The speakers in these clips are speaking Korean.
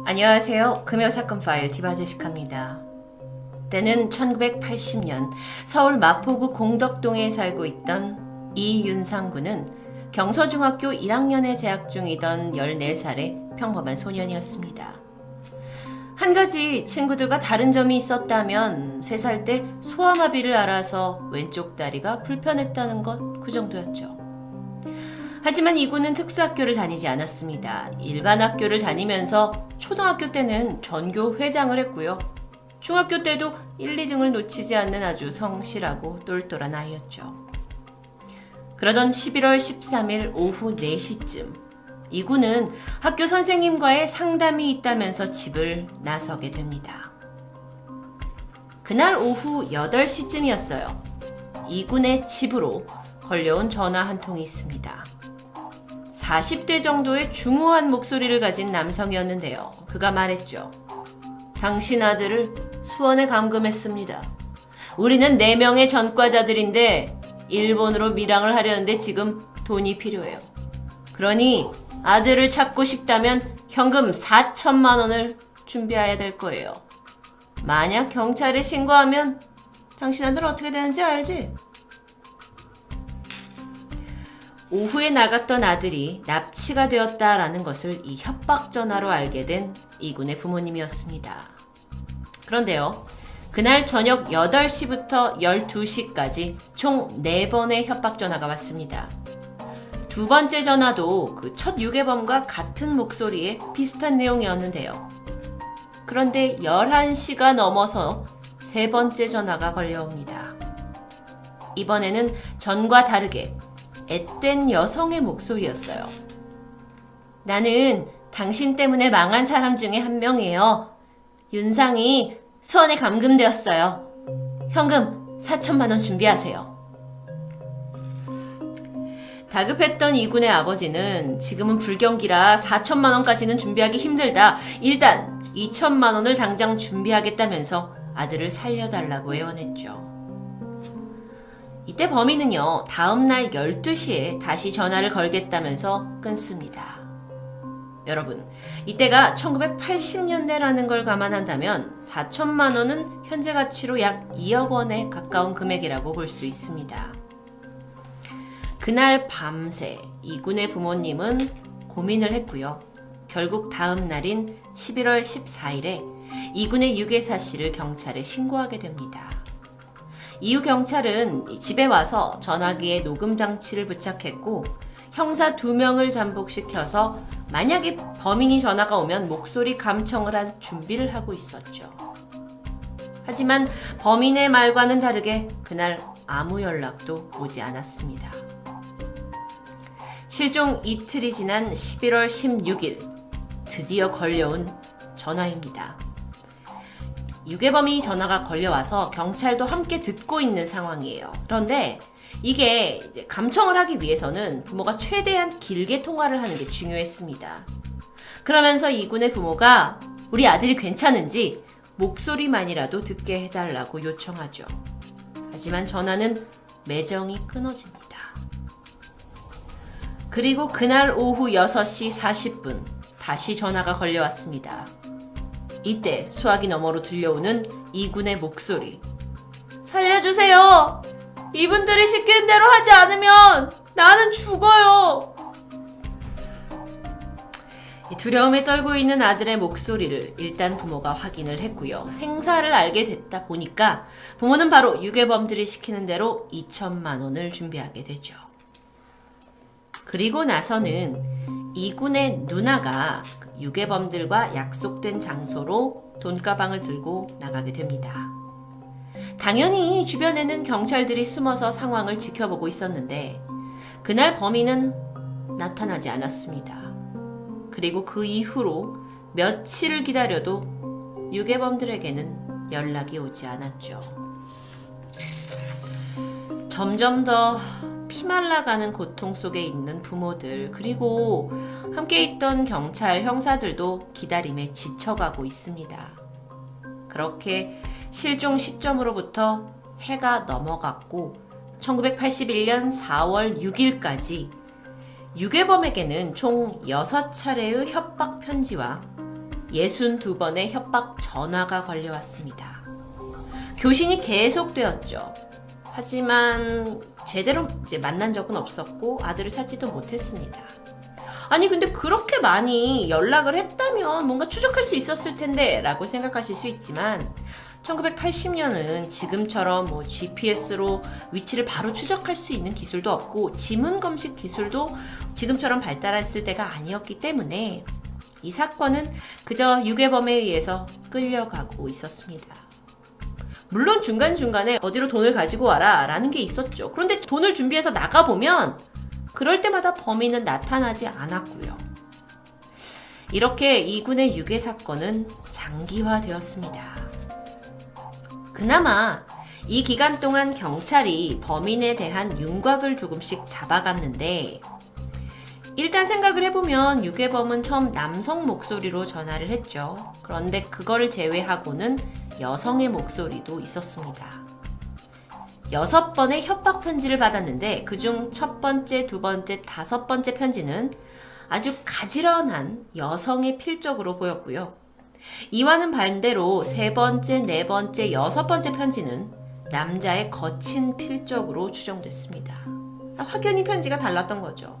안녕하세요. 금요사건 파일 디바제시카입니다. 때는 1980년 서울 마포구 공덕동에 살고 있던 이윤상 군은 경서중학교 1학년에 재학 중이던 14살의 평범한 소년이었습니다. 한 가지 친구들과 다른 점이 있었다면 3살 때 소아마비를 앓아서 왼쪽 다리가 불편했다는 것 그 정도였죠. 하지만 이 군은 특수학교를 다니지 않았습니다. 일반 학교를 다니면서 초등학교 때는 전교 회장을 했고요. 중학교 때도 1, 2등을 놓치지 않는 아주 성실하고 똘똘한 아이였죠. 그러던 11월 13일 오후 4시쯤 이 군은 학교 선생님과의 상담이 있다면서 집을 나서게 됩니다. 그날 오후 8시쯤이었어요. 이 군의 집으로 걸려온 전화 한 통이 있습니다. 40대 정도의 중후한 목소리를 가진 남성이었는데요. 그가 말했죠. 당신 아들을 수원에 감금했습니다. 우리는 4명의 전과자들인데 일본으로 밀항을 하려는데 지금 돈이 필요해요. 그러니 아들을 찾고 싶다면 현금 4천만 원을 준비해야 될 거예요. 만약 경찰에 신고하면 당신 아들 어떻게 되는지 알지? 오후에 나갔던 아들이 납치가 되었다라는 것을 이 협박 전화로 알게 된 이군의 부모님이었습니다. 그런데요, 그날 저녁 8시부터 12시까지 총 4번의 협박 전화가 왔습니다. 두 번째 전화도 그 첫 유괴범과 같은 목소리에 비슷한 내용이었는데요. 그런데 11시가 넘어서 3번째 전화가 걸려옵니다. 이번에는 전과 다르게 앳된 여성의 목소리였어요. 나는 당신 때문에 망한 사람 중에 한 명이에요. 윤상이 수원에 감금되었어요. 현금 4천만 원 준비하세요. 다급했던 이군의 아버지는 지금은 불경기라 4천만 원까지는 준비하기 힘들다. 일단 2천만 원을 당장 준비하겠다면서 아들을 살려달라고 애원했죠. 이때 범인은요, 다음날 12시에 다시 전화를 걸겠다면서 끊습니다. 여러분, 이때가 1980년대라는 걸 감안한다면 4천만 원은 현재 가치로 약 2억 원에 가까운 금액이라고 볼 수 있습니다. 그날 밤새 이군의 부모님은 고민을 했고요. 결국 다음 날인 11월 14일에 이군의 유괴 사실을 경찰에 신고하게 됩니다. 이후 경찰은 집에 와서 전화기에 녹음 장치를 부착했고 형사 2명을 잠복시켜서 만약에 범인이 전화가 오면 목소리 감청을 할 준비를 하고 있었죠. 하지만 범인의 말과는 다르게 그날 아무 연락도 오지 않았습니다. 실종 이틀이 지난 11월 16일 드디어 걸려온 전화입니다. 유괴범이 전화가 걸려와서 경찰도 함께 듣고 있는 상황이에요. 그런데 이게 이제 감청을 하기 위해서는 부모가 최대한 길게 통화를 하는 게 중요했습니다. 그러면서 이군의 부모가 우리 아들이 괜찮은지 목소리만이라도 듣게 해달라고 요청하죠. 하지만 전화는 매정히 끊어집니다. 그리고 그날 오후 6시 40분 다시 전화가 걸려왔습니다. 이때 수화기 너머로 들려오는 이군의 목소리. 살려주세요! 이분들이 시키는 대로 하지 않으면 나는 죽어요! 두려움에 떨고 있는 아들의 목소리를 일단 부모가 확인을 했고요. 생사를 알게 됐다 보니까 부모는 바로 유괴범들이 시키는 대로 2천만 원을 준비하게 되죠. 그리고 나서는 이군의 누나가 유괴범들과 약속된 장소로 돈가방을 들고 나가게 됩니다. 당연히 주변에는 경찰들이 숨어서 상황을 지켜보고 있었는데 그날 범인은 나타나지 않았습니다. 그리고 그 이후로 며칠을 기다려도 유괴범들에게는 연락이 오지 않았죠. 점점 더 피말라가는 고통 속에 있는 부모들, 그리고 함께 있던 경찰 형사들도 기다림에 지쳐가고 있습니다. 그렇게 실종 시점으로부터 해가 넘어갔고 1981년 4월 6일까지 유괴범에게는 총 6차례의 협박 편지와 62번의 협박 전화가 걸려왔습니다. 교신이 계속되었죠. 하지만 제대로 만난 적은 없었고 아들을 찾지도 못했습니다. 아니 근데 그렇게 많이 연락을 했다면 뭔가 추적할 수 있었을 텐데 라고 생각하실 수 있지만 1980년은 지금처럼 GPS로 위치를 바로 추적할 수 있는 기술도 없고 지문 검식 기술도 지금처럼 발달했을 때가 아니었기 때문에 이 사건은 그저 유괴범에 의해서 끌려가고 있었습니다. 물론 중간중간에 어디로 돈을 가지고 와라 라는 게 있었죠. 그런데 돈을 준비해서 나가보면 그럴 때마다 범인은 나타나지 않았고요. 이렇게 이군의 유괴 사건은 장기화되었습니다. 그나마 이 기간 동안 경찰이 범인에 대한 윤곽을 조금씩 잡아갔는데 일단 생각을 해보면 유괴범은 처음 남성 목소리로 전화를 했죠. 그런데 그거를 제외하고는 여성의 목소리도 있었습니다. 6번의 협박 편지를 받았는데 그중 첫 번째, 두 번째, 다섯 번째 편지는 아주 가지런한 여성의 필적으로 보였고요. 이와는 반대로 세 번째, 네 번째, 여섯 번째 편지는 남자의 거친 필적으로 추정됐습니다. 확연히 편지가 달랐던 거죠.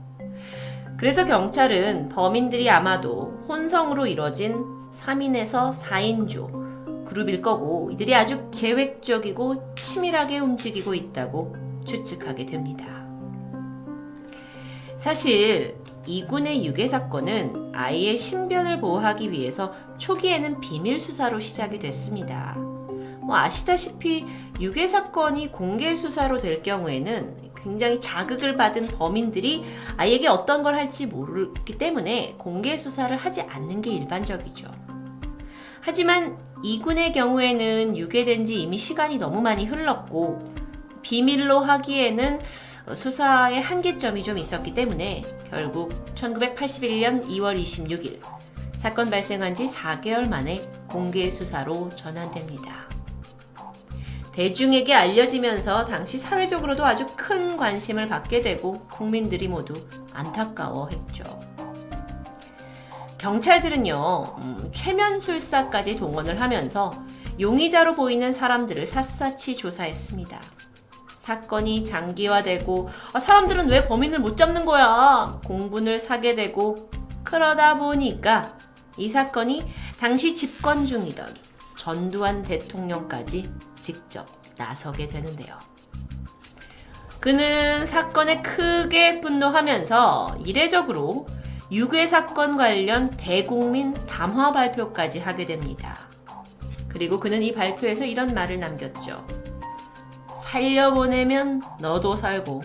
그래서 경찰은 범인들이 아마도 혼성으로 이뤄진 3인에서 4인조 그룹일 거고 이들이 아주 계획적이고 치밀하게 움직이고 있다고 추측하게 됩니다. 사실 이군의 유괴 사건은 아이의 신변을 보호하기 위해서 초기에는 비밀 수사로 시작이 됐습니다. 아시다시피 유괴 사건이 공개 수사로 될 경우에는 굉장히 자극을 받은 범인들이 아이에게 어떤 걸 할지 모르기 때문에 공개 수사를 하지 않는 게 일반적이죠. 하지만 이군의 경우에는 유괴된 지 이미 시간이 너무 많이 흘렀고 비밀로 하기에는 수사의 한계점이 좀 있었기 때문에 결국 1981년 2월 26일 사건 발생한 지 4개월 만에 공개 수사로 전환됩니다. 대중에게 알려지면서 당시 사회적으로도 아주 큰 관심을 받게 되고 국민들이 모두 안타까워했죠. 경찰들은요, 최면술사까지 동원을 하면서 용의자로 보이는 사람들을 샅샅이 조사했습니다. 사건이 장기화되고 사람들은 왜 범인을 못 잡는 거야? 공분을 사게 되고 그러다 보니까 이 사건이 당시 집권 중이던 전두환 대통령까지 직접 나서게 되는데요. 그는 사건에 크게 분노하면서 이례적으로 유괴 사건 관련 대국민 담화 발표까지 하게 됩니다. 그리고 그는 이 발표에서 이런 말을 남겼죠. 살려보내면 너도 살고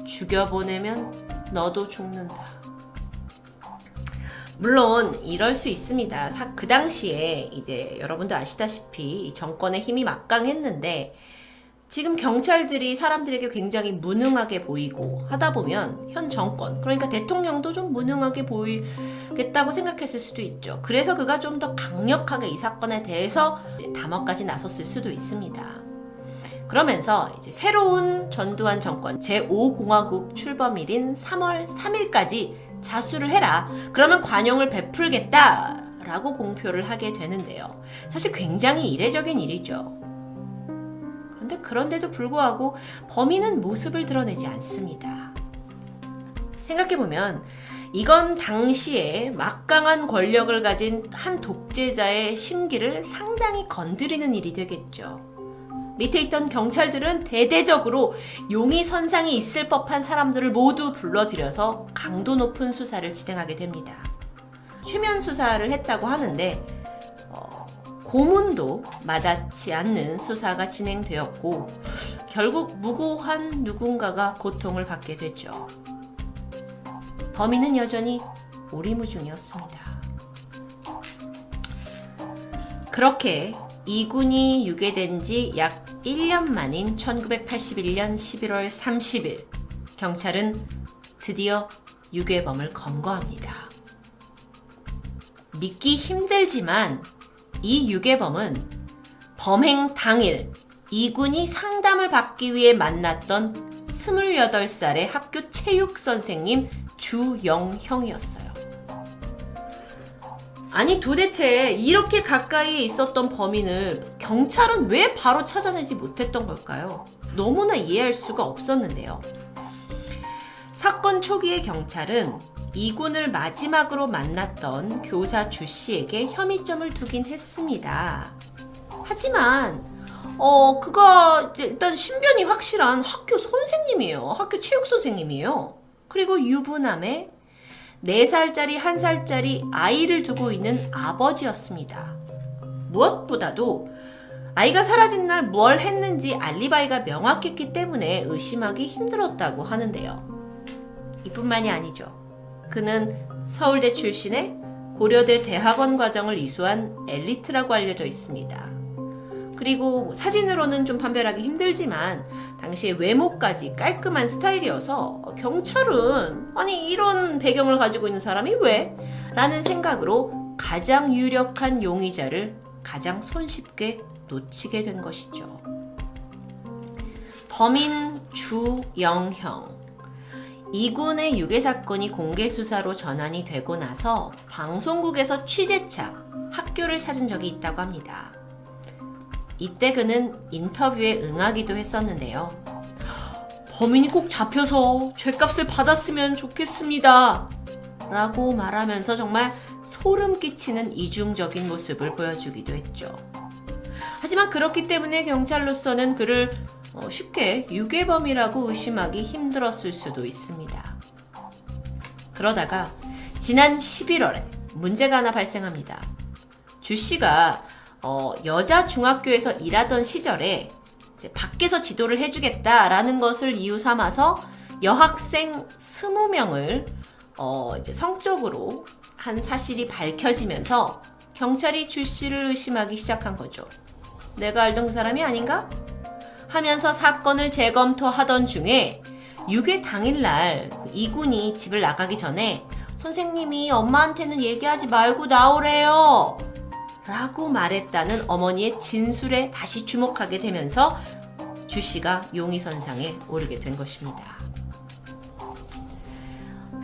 죽여보내면 너도 죽는다. 물론 이럴 수 있습니다. 그 당시에 이제 여러분도 아시다시피 이 정권의 힘이 막강했는데 지금 경찰들이 사람들에게 굉장히 무능하게 보이고 하다 보면 현 정권, 그러니까 대통령도 좀 무능하게 보이겠다고 생각했을 수도 있죠. 그래서 그가 좀 더 강력하게 이 사건에 대해서 담화까지 나섰을 수도 있습니다. 그러면서 이제 새로운 전두환 정권 제5공화국 출범일인 3월 3일까지 자수를 해라. 그러면 관용을 베풀겠다. 라고 공표를 하게 되는데요. 사실 굉장히 이례적인 일이죠. 그런데도 불구하고 범인은 모습을 드러내지 않습니다. 생각해보면 이건 당시에 막강한 권력을 가진 한 독재자의 심기를 상당히 건드리는 일이 되겠죠. 밑에 있던 경찰들은 대대적으로 용의선상이 있을 법한 사람들을 모두 불러들여서 강도 높은 수사를 진행하게 됩니다. 최면 수사를 했다고 하는데 고문도 마다치 않는 수사가 진행되었고 결국 무고한 누군가가 고통을 받게 되죠. 범인은 여전히 오리무중이었습니다. 그렇게 이군이 유괴된 지 약 1년 만인 1981년 11월 30일 경찰은 드디어 유괴범을 검거합니다. 믿기 힘들지만 이 유괴범은 범행 당일 이군이 상담을 받기 위해 만났던 28살의 학교 체육 선생님 주영형이었어요. 아니 도대체 이렇게 가까이에 있었던 범인을 경찰은 왜 바로 찾아내지 못했던 걸까요? 너무나 이해할 수가 없었는데요. 사건 초기에 경찰은 이군을 마지막으로 만났던 교사 주 씨에게 혐의점을 두긴 했습니다. 하지만 그가 일단 신변이 확실한 학교 선생님이에요. 학교 체육 선생님이에요. 그리고 유부남에 4살짜리, 1살짜리 아이를 두고 있는 아버지였습니다. 무엇보다도 아이가 사라진 날 뭘 했는지 알리바이가 명확했기 때문에 의심하기 힘들었다고 하는데요. 이뿐만이 아니죠. 그는 서울대 출신의 고려대 대학원 과정을 이수한 엘리트라고 알려져 있습니다. 그리고 사진으로는 좀 판별하기 힘들지만 당시에 외모까지 깔끔한 스타일이어서 경찰은 아니 이런 배경을 가지고 있는 사람이 왜? 라는 생각으로 가장 유력한 용의자를 가장 손쉽게 놓치게 된 것이죠. 범인 주영형. 이군의 유괴 사건이 공개 수사로 전환이 되고 나서 방송국에서 취재차 학교를 찾은 적이 있다고 합니다. 이때 그는 인터뷰에 응하기도 했었는데요. 범인이 꼭 잡혀서 죗값을 받았으면 좋겠습니다. 라고 말하면서 정말 소름 끼치는 이중적인 모습을 보여주기도 했죠. 하지만 그렇기 때문에 경찰로서는 그를 쉽게 유괴범이라고 의심하기 힘들었을 수도 있습니다. 그러다가 지난 11월에 문제가 하나 발생합니다. 주 씨가 여자 중학교에서 일하던 시절에 이제 밖에서 지도를 해주겠다라는 것을 이유 삼아서 여학생 20명을 이제 성적으로 한 사실이 밝혀지면서 경찰이 주 씨를 의심하기 시작한 거죠. 내가 알던 그 사람이 아닌가? 하면서 사건을 재검토하던 중에 유괴 당일날 이군이 집을 나가기 전에 선생님이 엄마한테는 얘기하지 말고 나오래요 라고 말했다는 어머니의 진술에 다시 주목하게 되면서 주 씨가 용의선상에 오르게 된 것입니다.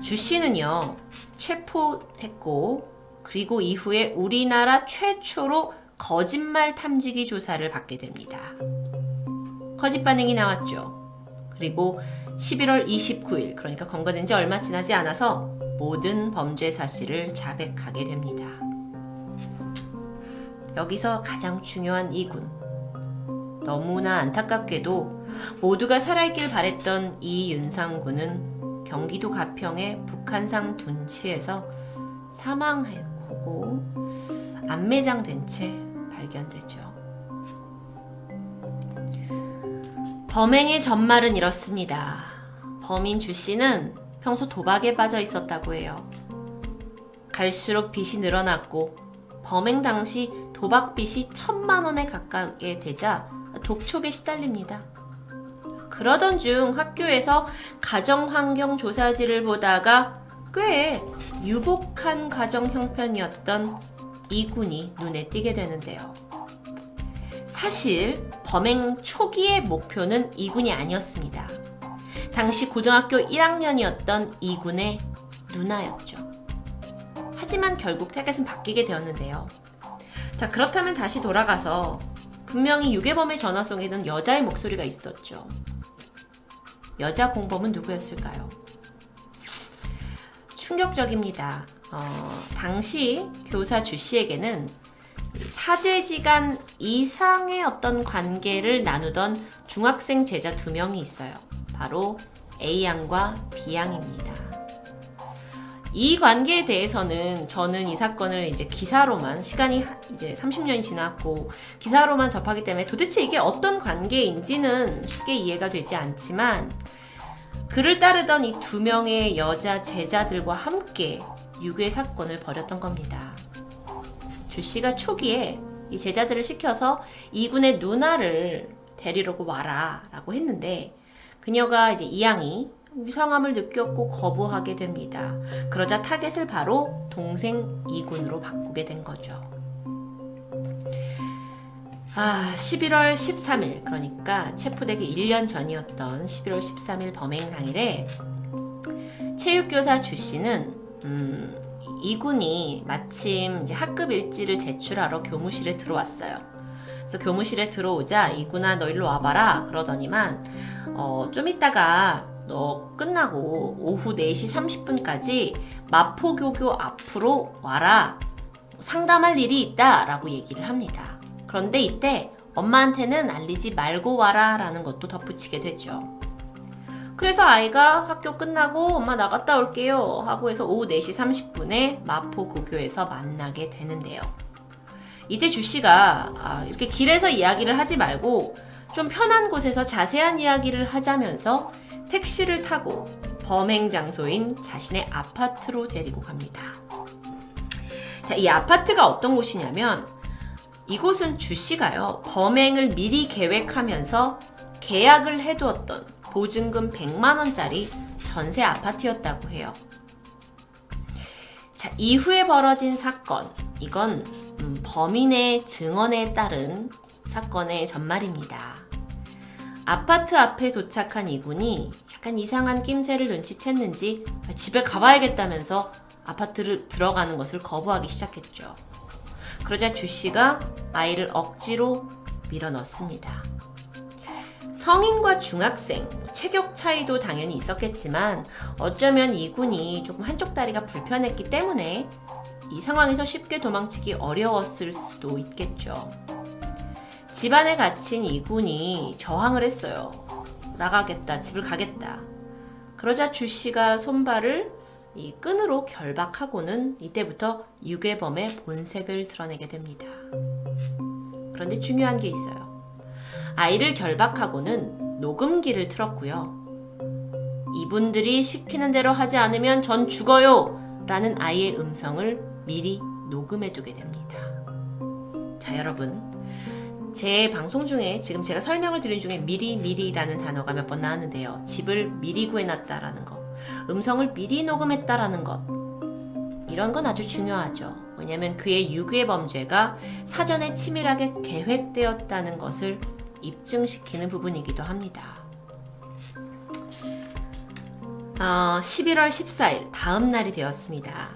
주 씨는요, 체포했고 그리고 이후에 우리나라 최초로 거짓말 탐지기 조사를 받게 됩니다. 거짓 반응이 나왔죠. 그리고 11월 29일, 그러니까 검거된 지 얼마 지나지 않아서 모든 범죄 사실을 자백하게 됩니다. 여기서 가장 중요한 이군. 너무나 안타깝게도 모두가 살아있길 바랬던 이 윤상군은 경기도 가평의 북한산 둔치에서 사망하고 안매장된 채 발견되죠. 범행의 전말은 이렇습니다. 범인 주 씨는 평소 도박에 빠져 있었다고 해요. 갈수록 빚이 늘어났고 범행 당시 도박 빚이 1,000만 원에 가까이 되자 독촉에 시달립니다. 그러던 중 학교에서 가정환경 조사지를 보다가 꽤 유복한 가정 형편이었던 이군이 눈에 띄게 되는데요. 사실 범행 초기의 목표는 이군이 아니었습니다. 당시 고등학교 1학년이었던 이군의 누나였죠. 하지만 결국 타겟은 바뀌게 되었는데요. 자, 그렇다면 다시 돌아가서 분명히 유괴범의 전화송에는 여자의 목소리가 있었죠. 여자 공범은 누구였을까요? 충격적입니다. 당시 교사 주 씨에게는 사제지간 이상의 어떤 관계를 나누던 중학생 제자 2명이 있어요. 바로 A양과 B양입니다. 이 관계에 대해서는 저는 이 사건을 이제 기사로만, 시간이 이제 30년이 지났고 기사로만 접하기 때문에 도대체 이게 어떤 관계인지는 쉽게 이해가 되지 않지만, 그를 따르던 이 2명의 여자 제자들과 함께 유괴 사건을 벌였던 겁니다. 주 씨가 초기에 이 제자들을 시켜서 이군의 누나를 데리러 와라 라고 했는데, 그녀가 이제 이양이 이상함을 느꼈고 거부하게 됩니다. 그러자 타겟을 바로 동생 이군으로 바꾸게 된 거죠. 11월 13일, 그러니까 체포되기 1년 전이었던 11월 13일 범행 당일에 체육교사 주 씨는 이군이 마침 이제 학급 일지를 제출하러 교무실에 들어왔어요. 그래서 교무실에 들어오자 이군아 너 일로 와봐라 그러더니만 좀 이따가 너 끝나고 오후 4시 30분까지 마포교교 앞으로 와라. 상담할 일이 있다 라고 얘기를 합니다. 그런데 이때 엄마한테는 알리지 말고 와라 라는 것도 덧붙이게 되죠. 그래서 아이가 학교 끝나고 엄마 나갔다 올게요 하고 해서 오후 4시 30분에 마포고교에서 만나게 되는데요. 이때 주씨가 이렇게 길에서 이야기를 하지 말고 좀 편한 곳에서 자세한 이야기를 하자면서 택시를 타고 범행 장소인 자신의 아파트로 데리고 갑니다. 자, 이 아파트가 어떤 곳이냐면 이곳은 주씨가요 범행을 미리 계획하면서 계약을 해두었던 보증금 100만원짜리 전세 아파트였다고 해요. 자, 이후에 벌어진 사건, 이건 범인의 증언에 따른 사건의 전말입니다. 아파트 앞에 도착한 이군이 약간 이상한 낌새를 눈치챘는지 집에 가봐야겠다면서 아파트를 들어가는 것을 거부하기 시작했죠. 그러자 주씨가 아이를 억지로 밀어넣습니다. 성인과 중학생, 체격 차이도 당연히 있었겠지만 어쩌면 이군이 조금 한쪽 다리가 불편했기 때문에 이 상황에서 쉽게 도망치기 어려웠을 수도 있겠죠. 집안에 갇힌 이군이 저항을 했어요. 나가겠다, 집을 가겠다. 그러자 주씨가 손발을 이 끈으로 결박하고는 이때부터 유괴범의 본색을 드러내게 됩니다. 그런데 중요한 게 있어요. 아이를 결박하고는 녹음기를 틀었고요. 이분들이 시키는 대로 하지 않으면 전 죽어요! 라는 아이의 음성을 미리 녹음해두게 됩니다. 자, 여러분. 제 방송 중에 지금 제가 설명을 드린 중에 미리라는 단어가 몇 번 나왔는데요. 집을 미리 구해놨다라는 것, 음성을 미리 녹음했다라는 것, 이런 건 아주 중요하죠. 왜냐하면 그의 유괴 범죄가 사전에 치밀하게 계획되었다는 것을 입증시키는 부분이기도 합니다. 11월 14일 다음 날이 되었습니다.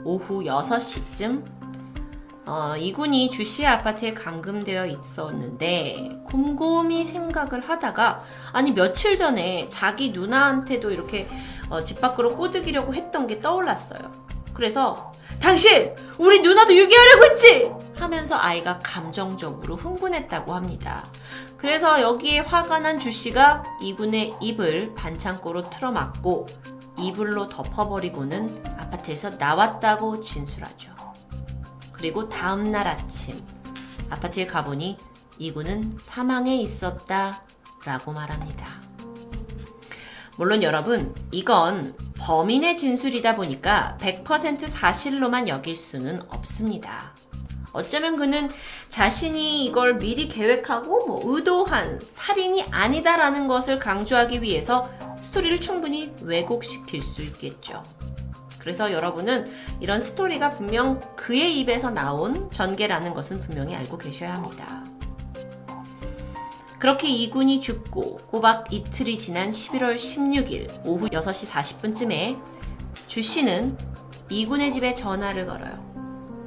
오후 6시쯤 이군이 주씨의 아파트에 감금되어 있었는데 곰곰이 생각을 하다가 아니 며칠 전에 자기 누나한테도 이렇게 집 밖으로 꼬드기려고 했던 게 떠올랐어요. 그래서 당신! 우리 누나도 유괴하려고 했지! 하면서 아이가 감정적으로 흥분했다고 합니다. 그래서 여기에 화가 난 주씨가 이군의 입을 반창고로 틀어막고 이불로 덮어버리고는 아파트에서 나왔다고 진술하죠. 그리고 다음날 아침 아파트에 가보니 이군은 사망해 있었다 라고 말합니다. 물론 여러분 이건 범인의 진술이다 보니까 100% 사실로만 여길 수는 없습니다. 어쩌면 그는 자신이 이걸 미리 계획하고 의도한 살인이 아니다라는 것을 강조하기 위해서 스토리를 충분히 왜곡시킬 수 있겠죠. 그래서 여러분은 이런 스토리가 분명 그의 입에서 나온 전개라는 것은 분명히 알고 계셔야 합니다. 그렇게 이군이 죽고 꼬박 이틀이 지난 11월 16일 오후 6시 40분쯤에 주씨는 이군의 집에 전화를 걸어요.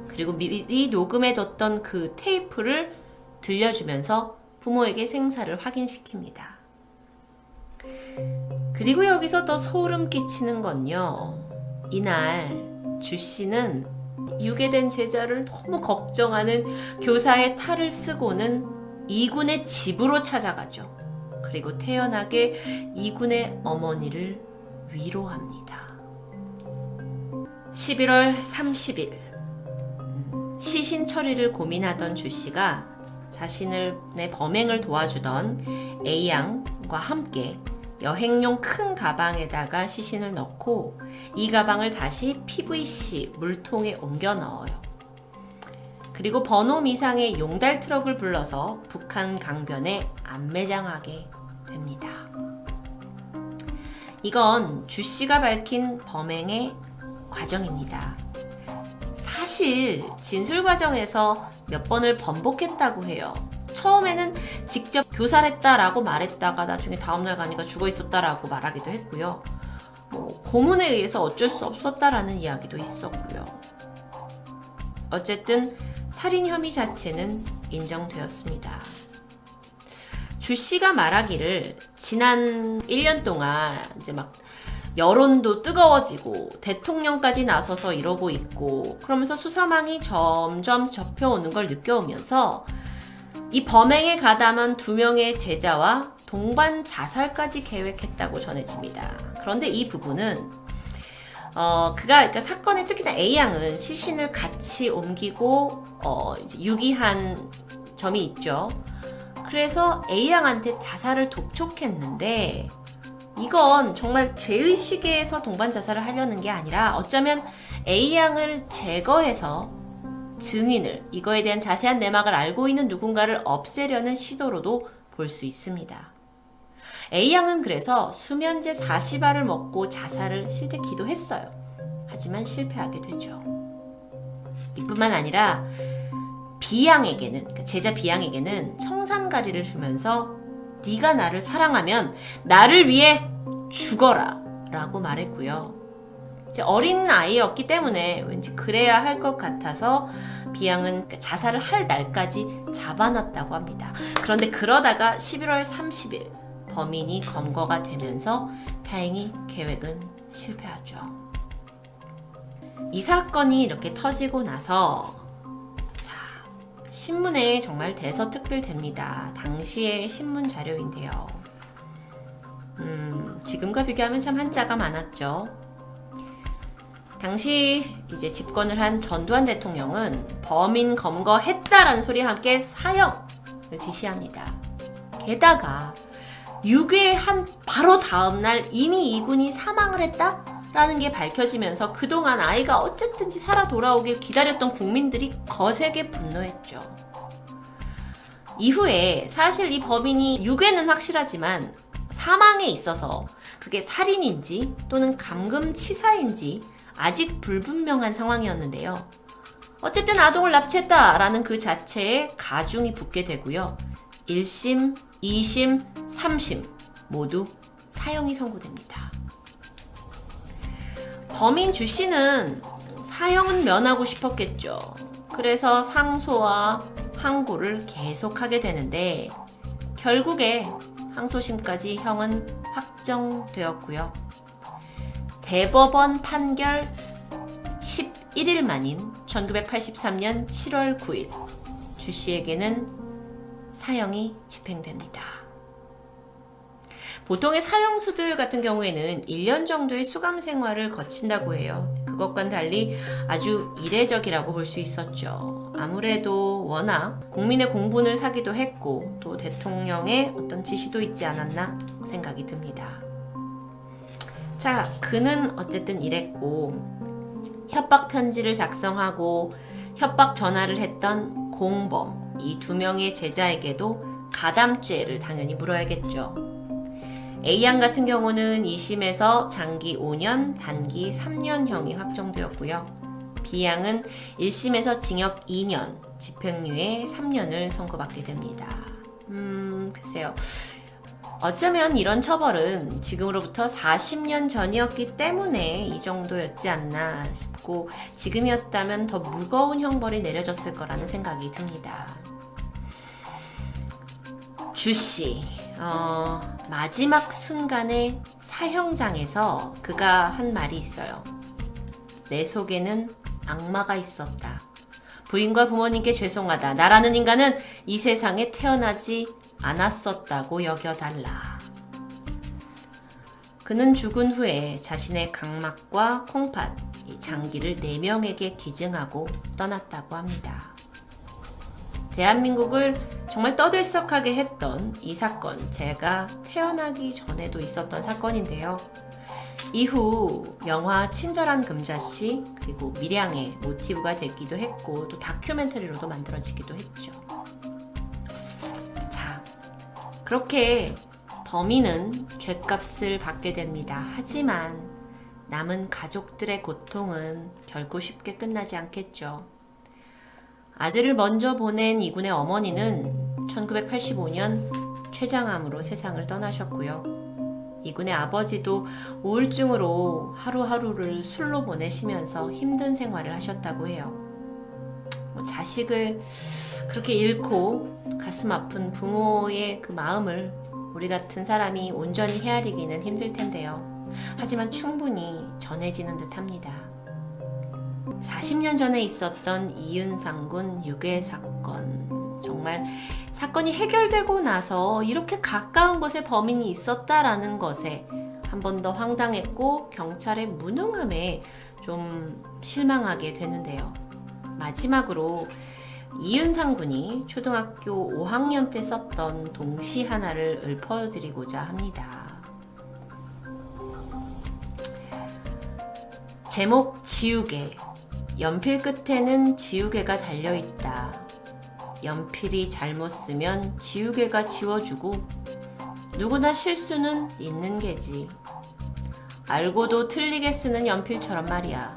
그리고 미리 녹음해뒀던 그 테이프를 들려주면서 부모에게 생사를 확인시킵니다. 그리고 여기서 더 소름 끼치는 건요. 이날 주씨는 유괴된 제자를 너무 걱정하는 교사의 탈을 쓰고는 이군의 집으로 찾아가죠. 그리고 태연하게 이군의 어머니를 위로합니다. 11월 30일 시신 처리를 고민하던 주씨가 자신의 범행을 도와주던 A양과 함께 여행용 큰 가방에다가 시신을 넣고 이 가방을 다시 PVC 물통에 옮겨 넣어요. 그리고 번호 미상의 용달 트럭을 불러서 북한 강변에 안매장하게 됩니다. 이건 주씨가 밝힌 범행의 과정입니다. 사실 진술 과정에서 몇 번을 번복했다고 해요. 처음에는 직접 교살했다라고 말했다가 나중에 다음날 가니까 죽어있었다라고 말하기도 했고요. 고문에 의해서 어쩔 수 없었다라는 이야기도 있었고요. 어쨌든 살인 혐의 자체는 인정되었습니다. 주 씨가 말하기를 지난 1년 동안 이제 막 여론도 뜨거워지고 대통령까지 나서서 이러고 있고 그러면서 수사망이 점점 접혀오는 걸 느껴오면서 이 범행에 가담한 2명의 제자와 동반 자살까지 계획했다고 전해집니다. 그런데 이 부분은 그러니까 사건의 특히나 A양은 시신을 같이 옮기고 이제 유기한 점이 있죠. 그래서 A양한테 자살을 독촉했는데 이건 정말 죄의식에서 동반 자살을 하려는 게 아니라 어쩌면 A양을 제거해서 증인을, 이거에 대한 자세한 내막을 알고 있는 누군가를 없애려는 시도로도 볼 수 있습니다. A양은 그래서 수면제 40알을 먹고 자살을 실제 기도했어요. 하지만 실패하게 되죠. 이뿐만 아니라 B양에게는, 그러니까 제자 B양에게는 청산가리를 주면서 네가 나를 사랑하면 나를 위해 죽어라 라고 말했고요. 이제 어린 아이였기 때문에 왠지 그래야 할 것 같아서 B양은 자살을 할 날까지 잡아놨다고 합니다. 그런데 그러다가 11월 30일 범인이 검거가 되면서 다행히 계획은 실패하죠. 이 사건이 이렇게 터지고 나서 신문에 정말 대서특필됩니다. 당시의 신문 자료인데요. 지금과 비교하면 참 한자가 많았죠. 당시 이제 집권을 한 전두환 대통령은 범인 검거했다라는 소리와 함께 사형을 지시합니다. 게다가 유괴한 바로 다음날 이미 이군이 사망을 했다라는 게 밝혀지면서 그동안 아이가 어쨌든지 살아 돌아오길 기다렸던 국민들이 거세게 분노했죠. 이후에 사실 이 범인이 유괴는 확실하지만 사망에 있어서 그게 살인인지 또는 감금치사인지 아직 불분명한 상황이었는데요. 어쨌든 아동을 납치했다라는 그 자체에 가중이 붙게 되고요. 1심, 2심, 3심 모두 사형이 선고됩니다. 범인 주 씨는 사형은 면하고 싶었겠죠. 그래서 상소와 항고를 계속하게 되는데 결국에 항소심까지 형은 확정되었고요. 대법원 판결 11일 만인 1983년 7월 9일 주 씨에게는 사형이 집행됩니다. 보통의 사형수들 같은 경우에는 1년 정도의 수감 생활을 거친다고 해요. 그것과는 달리 아주 이례적이라고 볼 수 있었죠. 아무래도 워낙 국민의 공분을 사기도 했고 또 대통령의 어떤 지시도 있지 않았나 생각이 듭니다. 자, 그는 어쨌든 이랬고 협박 편지를 작성하고 협박 전화를 했던 공범 이 2명의 제자에게도 가담죄를 당연히 물어야겠죠. A양 같은 경우는 2심에서 장기 5년, 단기 3년형이 확정되었고요. B양은 1심에서 징역 2년, 집행유예 3년을 선고받게 됩니다. 글쎄요. 어쩌면 이런 처벌은 지금으로부터 40년 전이었기 때문에 이 정도였지 않나 싶고 지금이었다면 더 무거운 형벌이 내려졌을 거라는 생각이 듭니다. 주씨, 마지막 순간의 사형장에서 그가 한 말이 있어요. 내 속에는 악마가 있었다. 부인과 부모님께 죄송하다. 나라는 인간은 이 세상에 태어나지 않았었다고 여겨달라. 그는 죽은 후에 자신의 각막과 콩팥, 이 장기를 4명에게 기증하고 떠났다고 합니다. 대한민국을 정말 떠들썩하게 했던 이 사건, 제가 태어나기 전에도 있었던 사건인데요. 이후 영화 친절한 금자씨 그리고 밀양의 모티브가 되기도 했고 또 다큐멘터리로도 만들어지기도 했죠. 자, 그렇게 범인은 죗값을 받게 됩니다. 하지만 남은 가족들의 고통은 결코 쉽게 끝나지 않겠죠. 아들을 먼저 보낸 이군의 어머니는 1985년 췌장암으로 세상을 떠나셨고요. 이군의 아버지도 우울증으로 하루하루를 술로 보내시면서 힘든 생활을 하셨다고 해요. 자식을 그렇게 잃고 가슴 아픈 부모의 그 마음을 우리 같은 사람이 온전히 헤아리기는 힘들 텐데요. 하지만 충분히 전해지는 듯합니다. 40년 전에 있었던 이윤상 군 유괴 사건, 정말 사건이 해결되고 나서 이렇게 가까운 곳에 범인이 있었다라는 것에 한 번 더 황당했고 경찰의 무능함에 좀 실망하게 되는데요. 마지막으로 이윤상 군이 초등학교 5학년 때 썼던 동시 하나를 읊어드리고자 합니다. 제목 지우개. 연필 끝에는 지우개가 달려있다. 연필이 잘못 쓰면 지우개가 지워주고 누구나 실수는 있는 게지. 알고도 틀리게 쓰는 연필처럼 말이야.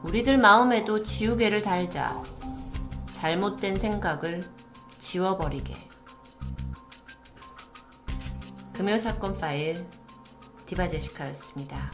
우리들 마음에도 지우개를 달자. 잘못된 생각을 지워버리게. 금요사건 파일 디바제시카였습니다.